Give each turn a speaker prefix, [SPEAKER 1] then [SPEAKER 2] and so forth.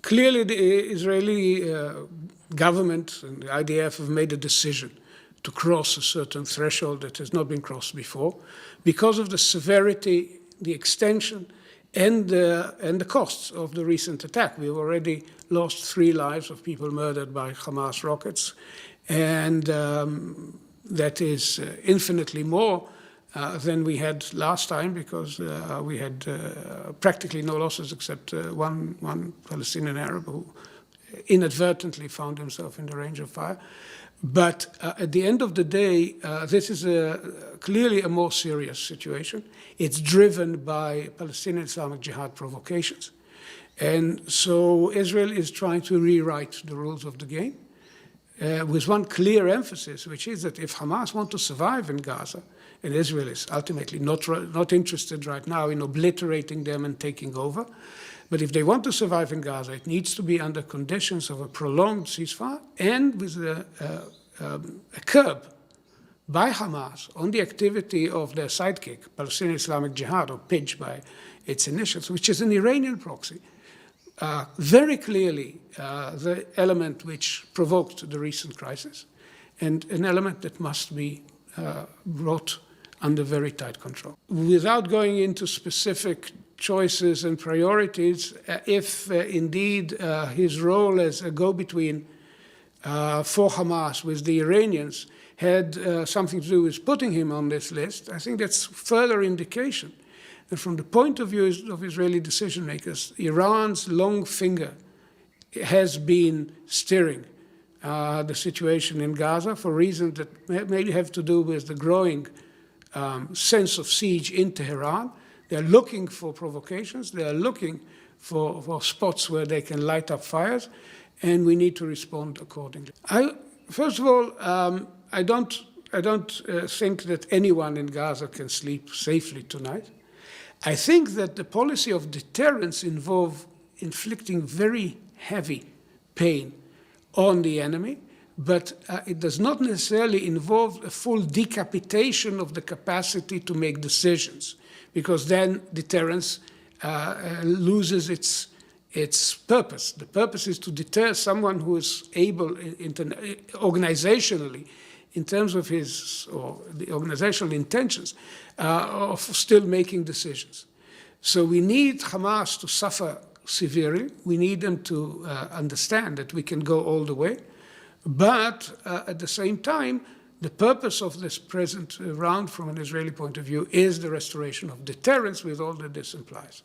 [SPEAKER 1] Clearly, the Israeli government and the IDF have made a decision to cross a certain threshold that has not been crossed before because of the severity, the extension, and the costs of the recent attack. We've already lost 3 lives of people murdered by Hamas rockets, and that is infinitely more than we had last time, because we had practically no losses except one Palestinian Arab who inadvertently found himself in the range of fire. But at the end of the day, this is clearly a more serious situation. It's driven by Palestinian Islamic Jihad provocations. And so Israel is trying to rewrite the rules of the game with one clear emphasis, which is that if Hamas want to survive in Gaza, and Israel is ultimately not interested right now in obliterating them and taking over, but if they want to survive in Gaza, it needs to be under conditions of a prolonged ceasefire and with a curb by Hamas on the activity of their sidekick, Palestinian Islamic Jihad, or PIJ by its initials, which is an Iranian proxy. Very clearly the element which provoked the recent crisis, and an element that must be brought under very tight control. Without going into specific choices and priorities, if indeed his role as a go-between for Hamas with the Iranians had something to do with putting him on this list, I think that's further indication that from the point of view of Israeli decision makers, Iran's long finger has been steering the situation in Gaza for reasons that may have to do with the growing sense of siege in Tehran. They're looking for provocations. They're looking for spots where they can light up fires, and we need to respond accordingly. First of all, I don't think that anyone in Gaza can sleep safely tonight. I think that the policy of deterrence involves inflicting very heavy pain on the enemy, but it does not necessarily involve a full decapitation of the capacity to make decisions, because then deterrence loses its purpose. The purpose is to deter someone who is able, organizationally, in terms of his or the organizational intentions, of still making decisions. So we need Hamas to suffer severely. We need them to understand that we can go all the way. But at the same time, the purpose of this present round from an Israeli point of view is the restoration of deterrence with all that this implies.